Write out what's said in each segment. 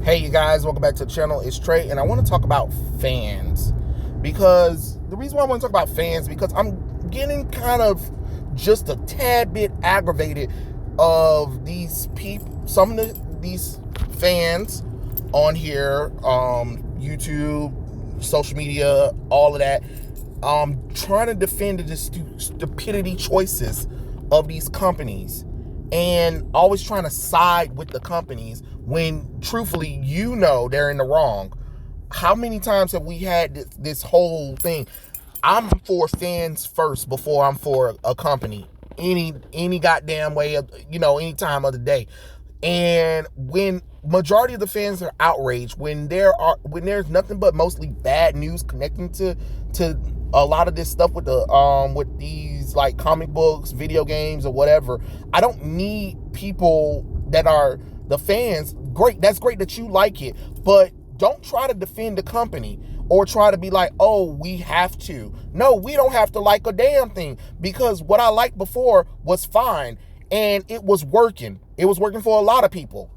Hey you guys, welcome back to the channel. It's Trey, and I want to talk about fans. Because the reason why I want to talk about fans, because I'm getting kind of just a tad bit aggravated of these people, some of these fans on here, YouTube, social media, all of that, trying to defend the stupidity choices of these companies and always trying to side with the companies when truthfully you know they're in the wrong. How many times have we had this whole thing? I'm for fans first before I'm for a company, any goddamn way of, any time of the day. And when majority of the fans are outraged, when there's nothing but mostly bad news connecting to a lot of this stuff with these like comic books, video games, or whatever, I don't need people that are the fans. Great, that's great that you like it, but don't try to defend the company or try to be like, oh, we have to. No, we don't have to like a damn thing, because what I liked before was fine and it was working. It was working for a lot of people,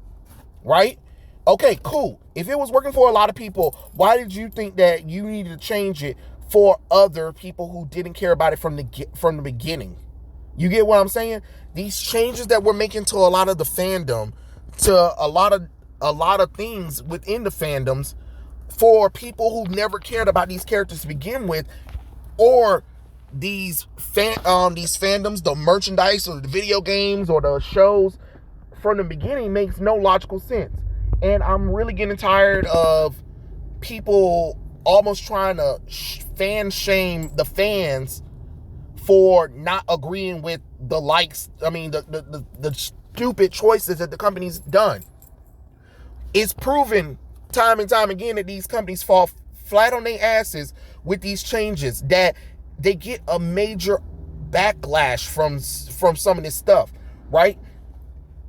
right? Okay, cool. If it was working for a lot of people, why did you think that you needed to change it for other people who didn't care about it from the beginning? You get what I'm saying? These changes that we're making to a lot of the fandom, to a lot of things within the fandoms, for people who never cared about these characters to begin with, or these fandoms, the merchandise or the video games or the shows from the beginning, makes no logical sense. And I'm really getting tired of people almost trying to fan shame the fans for not agreeing with the stupid choices that the company's done. It's proven time and time again that these companies fall flat on their asses with these changes, that they get a major backlash from some of this stuff, right?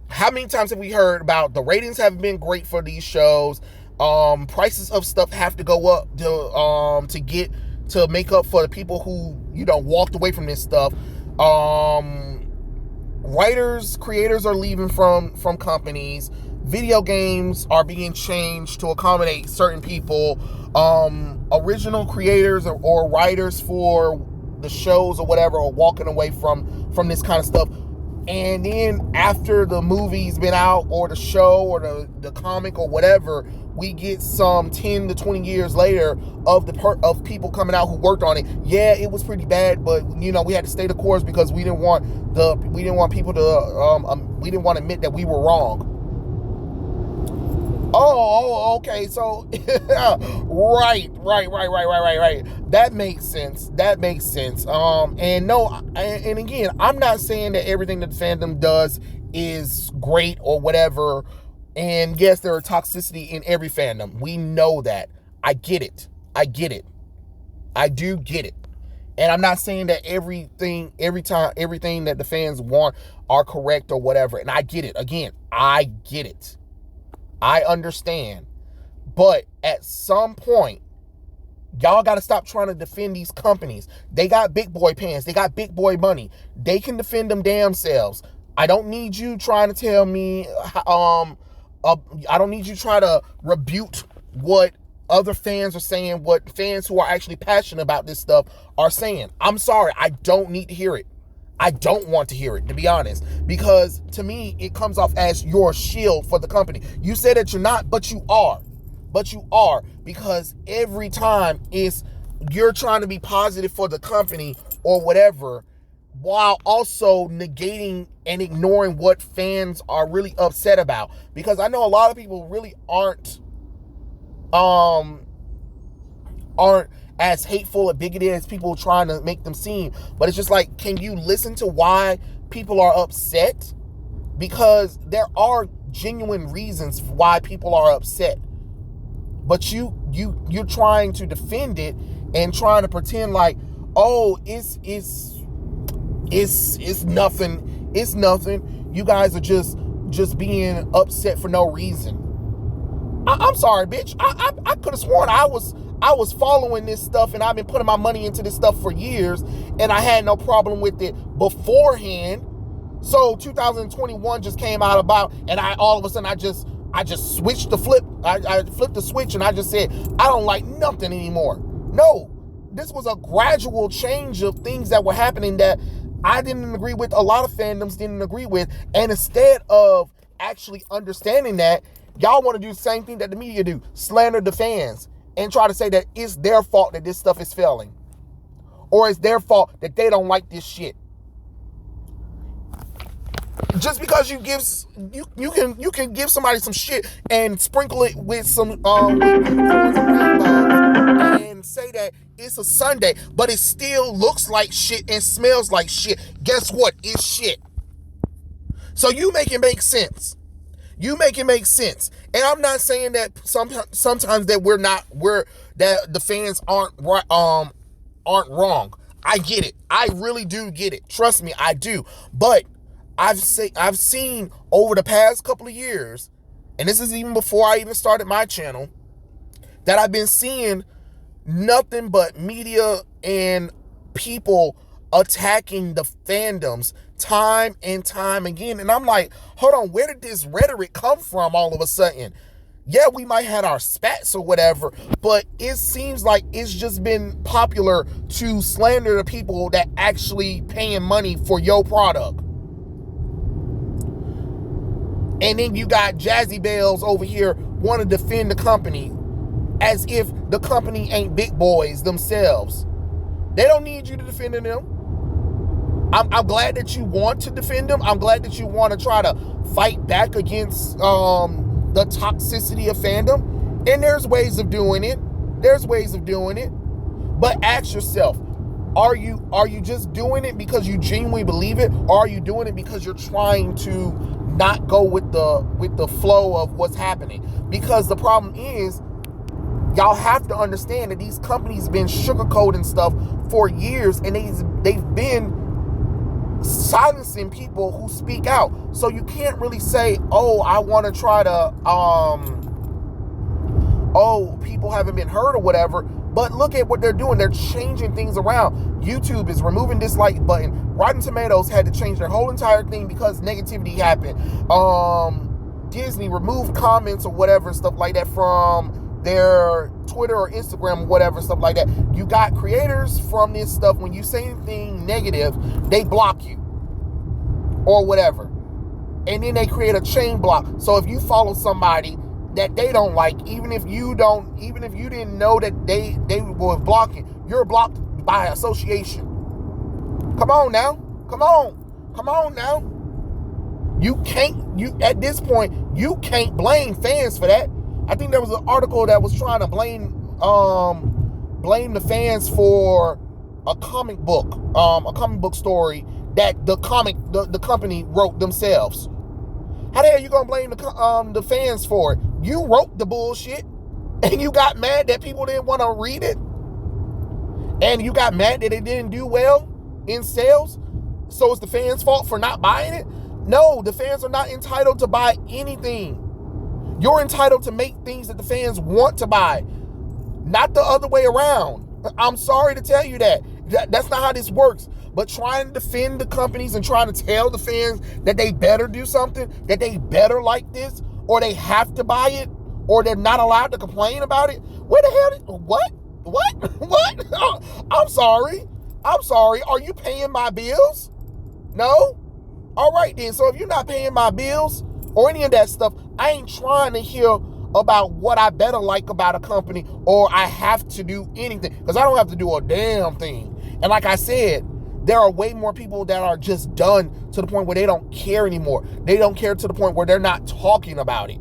How many times have we heard about the ratings haven't been great for these shows? Prices of stuff have to go up to make up for the people who walked away from this stuff. Writers, creators are leaving from companies. Video games are being changed to accommodate certain people. Original creators or writers for the shows or whatever are walking away from this kind of stuff. And then after the movie's been out, or the show, or the comic, or whatever, we get some 10 to 20 years later of people coming out who worked on it. Yeah, it was pretty bad, but we had to stay the course because we didn't want people to we didn't want to admit that we were wrong. Oh, okay. So, right. That makes sense. And again, I'm not saying that everything that the fandom does is great or whatever. And yes, there are toxicity in every fandom. We know that. I get it. I do get it. And I'm not saying that everything that the fans want are correct or whatever. And I get it. Again, I get it. I understand. But at some point, y'all got to stop trying to defend these companies. They got big boy pants. They got big boy money. They can defend them damn selves. I don't need you trying to tell me, I don't need you to try to rebuke what other fans are saying, what fans who are actually passionate about this stuff are saying. I'm sorry. I don't need to hear it. I don't want to hear it, to be honest, because to me, it comes off as your shield for the company. You say that you're not, but you are. Because every time you're trying to be positive for the company or whatever, while also negating and ignoring what fans are really upset about. Because I know a lot of people really aren't as hateful or bigoted as people trying to make them seem. But it's just like, can you listen to why people are upset? Because there are genuine reasons why people are upset. But you're trying to defend it and trying to pretend like, oh, it's nothing. It's nothing. You guys are just being upset for no reason. I'm sorry, bitch. I could have sworn I was following this stuff, and I've been putting my money into this stuff for years, and I had no problem with it beforehand. So 2021 just came out about, and all of a sudden I just switched the flip. I flipped the switch and I just said, I don't like nothing anymore. No, this was a gradual change of things that were happening that I didn't agree with, a lot of fandoms didn't agree with. And instead of actually understanding that, y'all want to do the same thing that the media do, slander the fans and try to say that it's their fault that this stuff is failing. Or it's their fault that they don't like this shit. Just because you can give somebody some shit and sprinkle it with some and say that it's a Sunday, but it still looks like shit and smells like shit. Guess what? It's shit. So you make it make sense. You make it make sense. And I'm not saying that sometimes that that the fans aren't wrong. I get it. I really do get it. Trust me, I do. But I've seen over the past couple of years, and this is even before I even started my channel, that I've been seeing nothing but media and people attacking the fandoms time and time again. And I'm like, hold on, where did this rhetoric come from all of a sudden? Yeah, we might have our spats or whatever, but it seems like it's just been popular to slander the people that actually paying money for your product. And then you got Jazzy Bells over here want to defend the company as if the company ain't big boys themselves. They don't need you to defend them. I'm glad that you want to defend them. I'm glad that you want to try to fight back against the toxicity of fandom. And there's ways of doing it. But ask yourself, are you just doing it because you genuinely believe it? Or are you doing it because you're trying to not go with the flow of what's happening? Because the problem is, y'all have to understand that these companies been sugarcoating stuff for years, and they've been silencing people who speak out. So you can't really say, oh, I want to try to people haven't been heard or whatever. But look at what they're doing. They're changing things around. YouTube is removing dislike button. Rotten Tomatoes had to change their whole entire thing because negativity happened. Disney removed comments or whatever, stuff like that, from their Twitter or Instagram or whatever, stuff like that. You got creators from this stuff, when you say anything negative, they block you or whatever. And then they create a chain block. So if you follow somebody that they don't like, even if you didn't know that they were blocking, you're blocked by association. Come on now. At this point, you can't blame fans for that. I think there was an article that was trying to blame the fans for a comic book story that the company wrote themselves. How the hell you gonna blame the fans for it? You wrote the bullshit, and you got mad that people didn't want to read it, and you got mad that it didn't do well in sales. So it's the fans' fault for not buying it? No, the fans are not entitled to buy anything. You're entitled to make things that the fans want to buy, not the other way around. I'm sorry to tell you that. That's not how this works. But trying to defend the companies and trying to tell the fans that they better do something, that they better like this, or they have to buy it, or they're not allowed to complain about it. Where the hell? What? I'm sorry. Are you paying my bills? No? All right then. So if you're not paying my bills or any of that stuff, I ain't trying to hear about what I better like about a company, or I have to do anything, because I don't have to do a damn thing. And like I said, there are way more people that are just done to the point where they don't care anymore. They don't care to the point where they're not talking about it.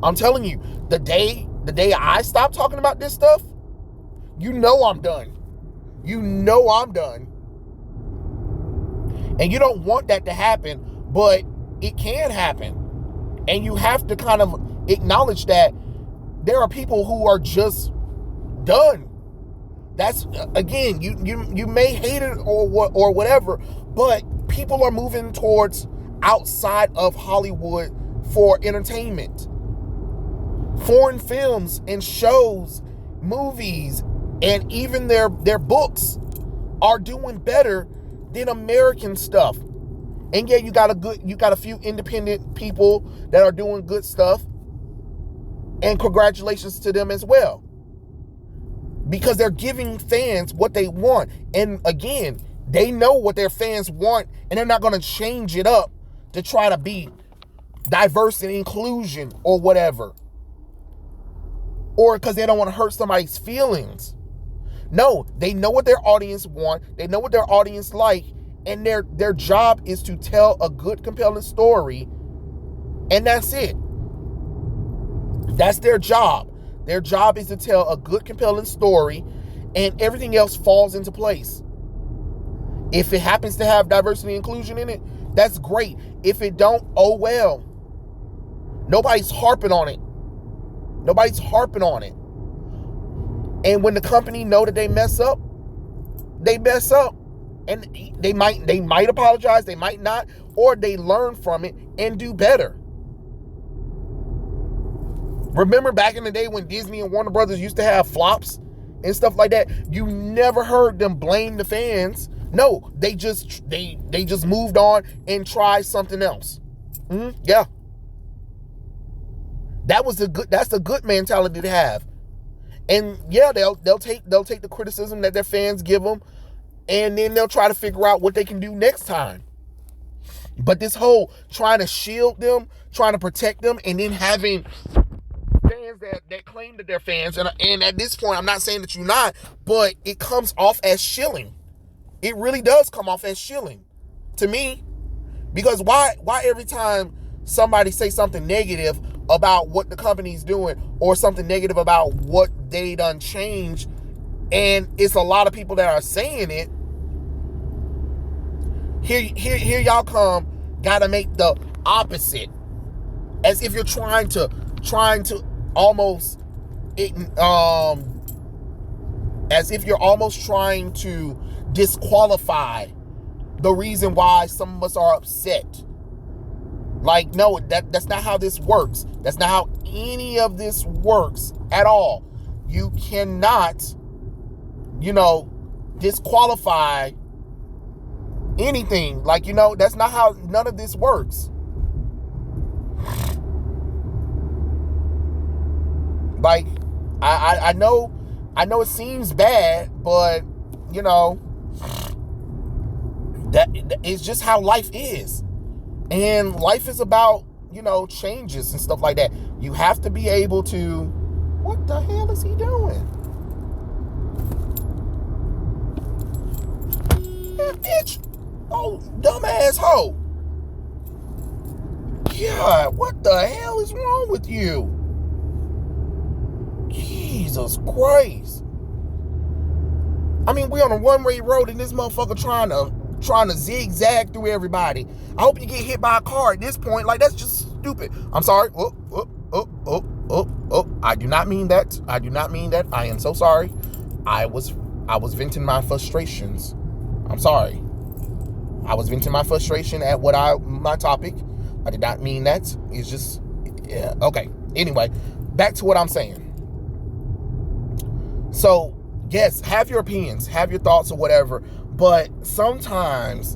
I'm telling you, the day I stop talking about this stuff, you know I'm done. And you don't want that to happen, but it can happen. And you have to kind of acknowledge that there are people who are just done. That's, again, you may hate it or whatever, but people are moving towards outside of Hollywood for entertainment. Foreign films and shows, movies, and even their books are doing better than American stuff. And yeah, you got a few independent people that are doing good stuff, And congratulations to them as well. Because they're giving fans what they want. And again, they know what their fans want, and they're not going to change it up to try to be diverse and inclusion or whatever. Or because they don't want to hurt somebody's feelings. No, they know what their audience want. They know what their audience like. And their job is to tell a good, compelling story. And that's it. That's their job. Their job is to tell a good, compelling story, and everything else falls into place. If it happens to have diversity and inclusion in it, that's great. If it don't, oh well. Nobody's harping on it. Nobody's harping on it. And when the company know that they mess up, they mess up. And they might apologize, they might not, or they learn from it and do better. Remember back in the day when Disney and Warner Brothers used to have flops and stuff like that? You never heard them blame the fans. No, they just moved on and tried something else. Yeah. That's a good mentality to have. And yeah, they'll take the criticism that their fans give them, and then they'll try to figure out what they can do next time. But this whole trying to shield them, trying to protect them, and then having fans that claim that they're fans, and at this point, I'm not saying that you're not, but it comes off as shilling. It really does come off as shilling to me. Because why every time somebody say something negative about what the company's doing, or something negative about what they done changed, and it's a lot of people that are saying it, here y'all come, gotta make the opposite, as if you're trying to almost as if you're almost trying to disqualify the reason why some of us are upset. Like, no, that's not how this works. That's not how any of this works at all. You cannot, disqualify anything. Like, that's not how none of this works. Like, I know it seems bad, but that it's just how life is. And life is about, changes and stuff like that. You have to be able to... What the hell is he doing? Man, bitch! Oh, dumbass hoe! God, what the hell is wrong with you? Jesus Christ! I mean, we on a one-way road and this motherfucker trying to zigzag through everybody. I hope you get hit by a car at this point. Like, that's just stupid. I'm sorry. I do not mean that. I do not mean that. I am so sorry. I was venting my frustrations. I'm sorry. I was venting my frustration at my topic. I did not mean that. It's just, yeah. Okay. Anyway, back to what I'm saying. So, yes, have your opinions, have your thoughts or whatever, but sometimes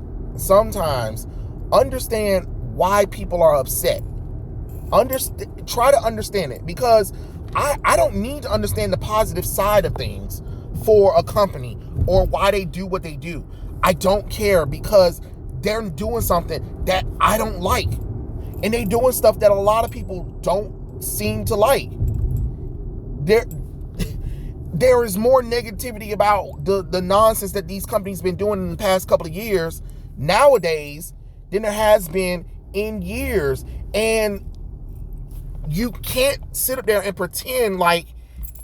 understand why people are upset. Try to understand it, because I don't need to understand the positive side of things for a company or why they do what they do. I don't care, because they're doing something that I don't like. And they're doing stuff that a lot of people don't seem to like. There is more negativity about the nonsense that these companies been doing in the past couple of years nowadays than there has been in years. And you can't sit up there and pretend like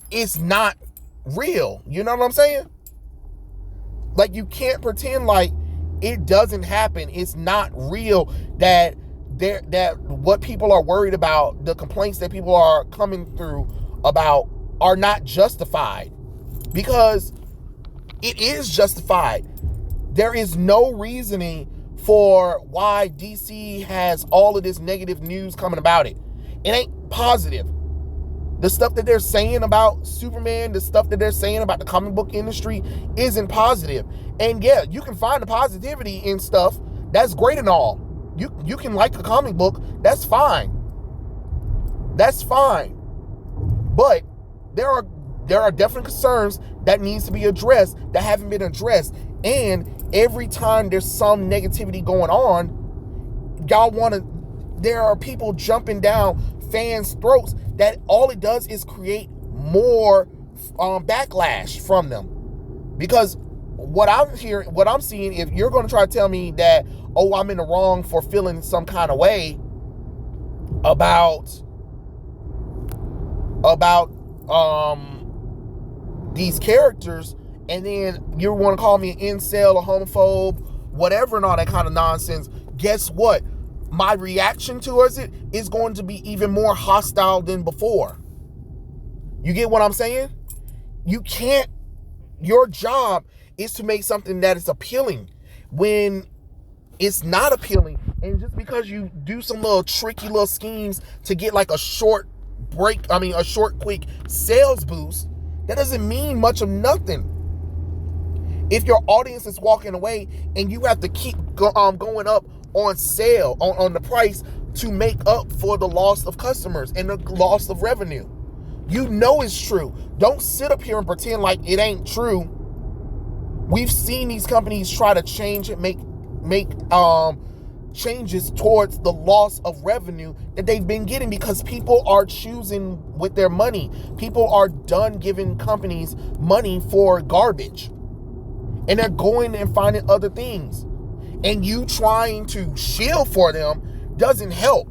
it's not real. You know what I'm saying? Like, you can't pretend like it doesn't happen. It's not real that what people are worried about, the complaints that people are coming through about, are not justified, because it is justified. There is no reasoning for why DC has all of this negative news coming about it. It ain't positive. The stuff that they're saying about Superman, the stuff that they're saying about the comic book industry isn't positive. And yeah, you can find the positivity in stuff. That's great and all. You can like a comic book. That's fine. That's fine. But there are definite concerns that needs to be addressed that haven't been addressed. And every time there's some negativity going on, there are people jumping down fans' throats that all it does is create more backlash from them. Because what I'm seeing, if you're going to try to tell me that, oh, I'm in the wrong for feeling some kind of way about these characters, and then you want to call me an incel, a homophobe, whatever, and all that kind of nonsense, guess what? My reaction towards it is going to be even more hostile than before. You get what I'm saying? Your job is to make something that is appealing when it's not appealing. And just because you do some little tricky little schemes to get like a short quick sales boost, that doesn't mean much of nothing. If your audience is walking away and you have to keep going up on sale, on the price to make up for the loss of customers and the loss of revenue. You know it's true. Don't sit up here and pretend like it ain't true. We've seen these companies try to change and make changes towards the loss of revenue that they've been getting because people are choosing with their money. People are done giving companies money for garbage. And they're going and finding other things. And you trying to shield for them doesn't help.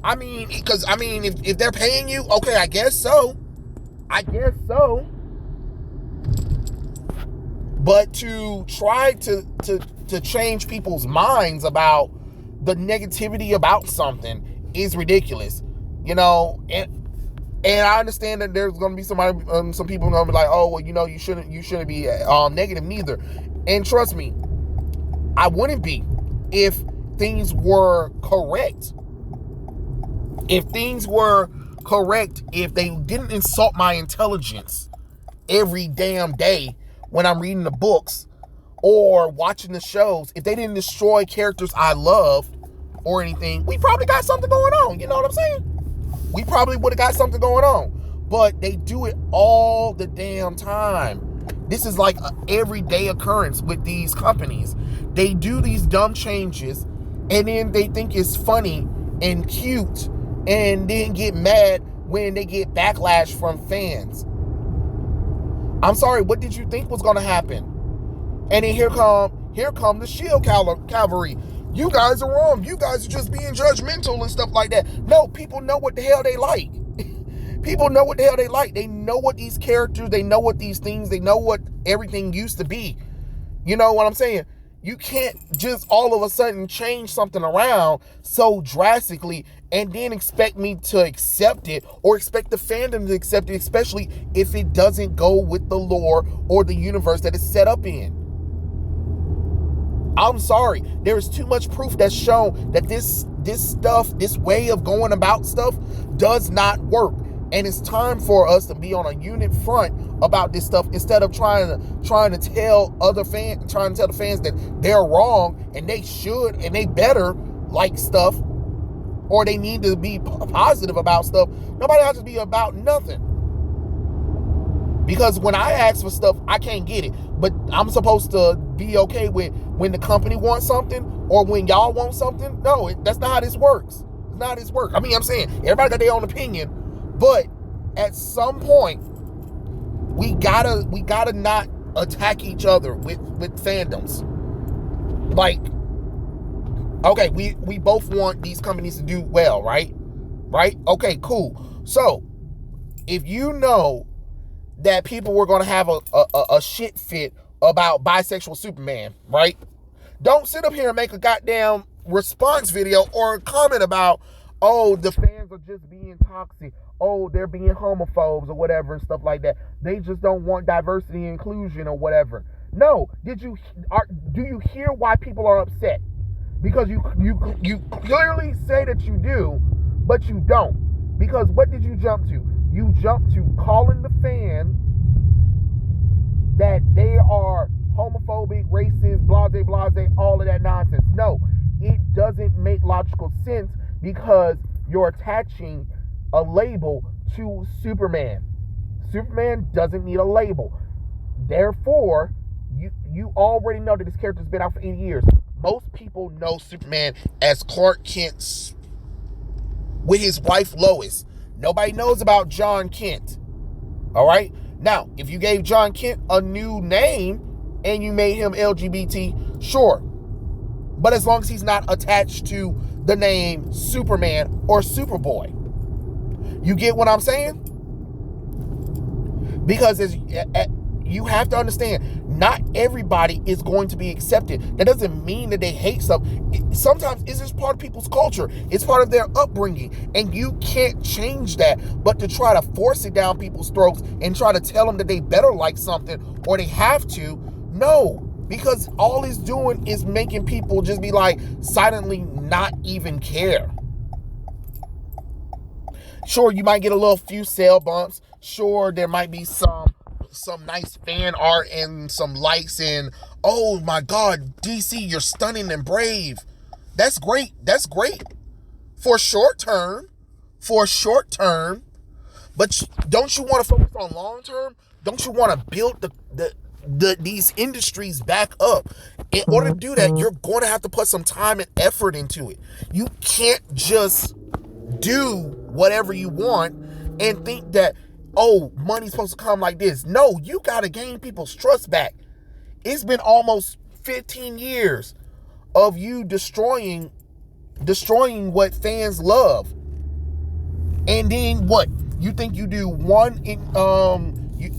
If they're paying you, okay, I guess so. But to try to change people's minds about the negativity about something is ridiculous, and I understand that there's going to be some people going to be like, oh, well, you shouldn't be negative neither. And trust me, I wouldn't be if things were correct. If they didn't insult my intelligence every damn day when I'm reading the books or watching the shows, if they didn't destroy characters I loved or anything, we probably got something going on. You know what I'm saying? We probably would have got something going on. But they do it all the damn time. This is like an everyday occurrence with these companies. They do these dumb changes and then they think it's funny and cute and then get mad when they get backlash from fans. I'm sorry, what did you think was going to happen? And then here come the shield cavalry. You guys are wrong. You guys are just being judgmental and stuff like that. No, people know what the hell they like. People know what the hell they like. They know what these characters, they know what these things, they know what everything used to be. You know what I'm saying? You can't just all of a sudden change something around so drastically and then expect me to accept it or expect the fandom to accept it, especially if it doesn't go with the lore or the universe that it's set up in. I'm sorry. There is too much proof that's shown that this stuff, this way of going about stuff does not work. And it's time for us to be on a unit front about this stuff instead of trying to tell the fans that they're wrong and they should and they better like stuff or they need to be positive about stuff. Nobody has to be about nothing. Because when I ask for stuff, I can't get it. But I'm supposed to be okay with when the company wants something or when y'all want something. No, that's not how this works. It's not how this works. I'm saying everybody got their own opinion. But at some point, we gotta not attack each other with fandoms. Like, okay, we both want these companies to do well, right? Right? Okay, cool. So, if you know that people were gonna have a shit fit about bisexual Superman, right? Don't sit up here and make a goddamn response video or a comment about, oh, the fans are just being toxic. Oh, they're being homophobes or whatever and stuff like that. They just don't want diversity and inclusion or whatever. No, do you hear why people are upset? Because you clearly say that you do, but you don't. Because what did you jump to? You jumped to calling the fan that they are homophobic, racist, blase, all of that nonsense. No, it doesn't make logical sense because you're attaching a label to Superman. Superman doesn't need a label. Therefore, you already know that this character's been out for 80 years. Most people know Superman as Clark Kent with his wife Lois. Nobody knows about John Kent. All right? Now, if you gave John Kent a new name and you made him LGBT, sure. But as long as he's not attached to the name Superman or Superboy. You get what I'm saying? Because you have to understand, not everybody is going to be accepted. That doesn't mean that they hate something. Sometimes it's just part of people's culture. It's part of their upbringing. And you can't change that. But to try to force it down people's throats and try to tell them that they better like something or they have to, no. Because all it's doing is making people just be like silently not even care. Sure, you might get a little few sale bumps. Sure, there might be some nice fan art and some likes and, oh my God, DC, you're stunning and brave. That's great. That's great for short term. But don't you want to focus on long term? Don't you want to build these industries back up? In order to do that, you're going to have to put some time and effort into it. You can't just do whatever you want and think that, oh, money's supposed to come like this. No, you got to gain people's trust back. It's been almost 15 years of you destroying what fans love. And then what? You think you do one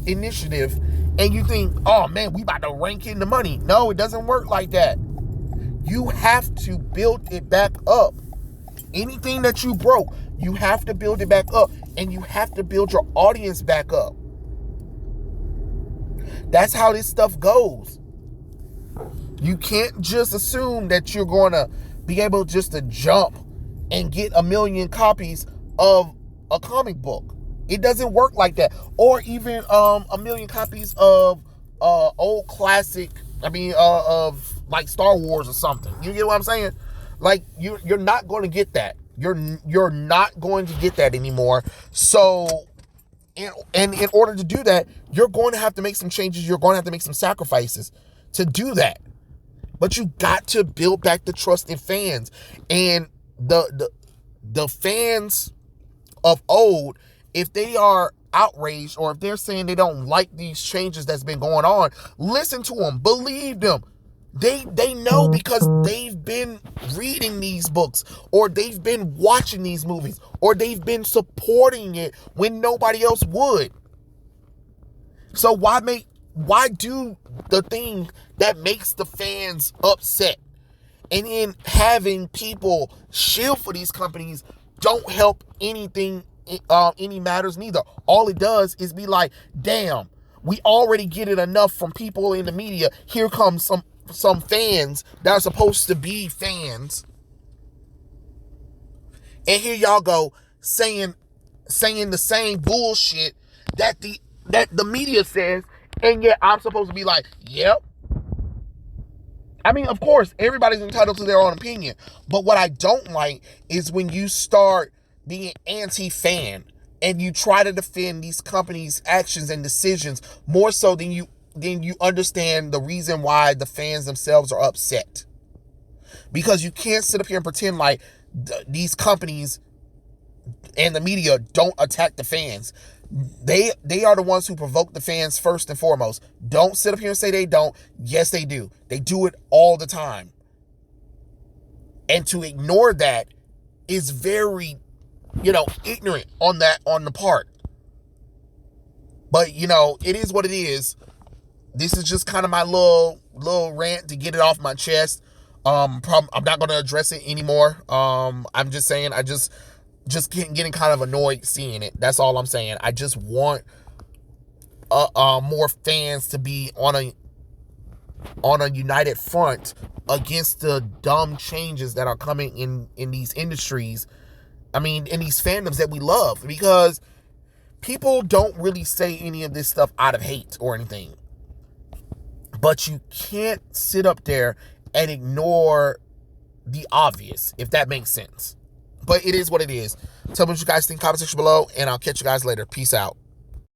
initiative and you think, oh man, we about to rank in the money. No, it doesn't work like that. You have to build it back up. Anything that you broke, you have to build it back up, and you have to build your audience back up. That's how this stuff goes. You can't just assume that you're going to be able just to jump and get 1 million copies of a comic book. It doesn't work like that. Or even 1 million copies of old classic, of like Star Wars or something. You get what I'm saying? Like, you're not going to get that. You're not going to get that anymore. So, and in order to do that, you're going to have to make some changes. You're going to have to make some sacrifices to do that. But you got to build back the trust in fans. And the fans of old, if they are outraged or if they're saying they don't like these changes that's been going on, listen to them. Believe them. They know because they've been reading these books, or they've been watching these movies, or they've been supporting it when nobody else would. So why do the thing that makes the fans upset? And then having people shield for these companies don't help anything, any matters neither. All it does is be like, damn, we already get it enough from people in the media. Here comes some fans that are supposed to be fans, and here y'all go saying the same bullshit that the media says, and yet I'm supposed to be like, yep. Of course, everybody's entitled to their own opinion, but what I don't like is when you start being anti-fan and you try to defend these companies' actions and decisions more so than you understand the reason why the fans themselves are upset. Because you can't sit up here and pretend like these companies and the media don't attack the fans. They are the ones who provoke the fans first and foremost. Don't sit up here and say they don't. Yes, they do. They do it all the time. And to ignore that is very, ignorant on the part. But, it is what it is. This is just kind of my little rant to get it off my chest. I'm not going to address it anymore. I'm just saying, I just getting kind of annoyed seeing it. That's all I'm saying. I just want more fans to be on a united front against the dumb changes that are coming in these industries. In these fandoms that we love, because people don't really say any of this stuff out of hate or anything. But you can't sit up there and ignore the obvious, if that makes sense. But it is what it is. Tell me what you guys think in the comment section below, and I'll catch you guys later. Peace out.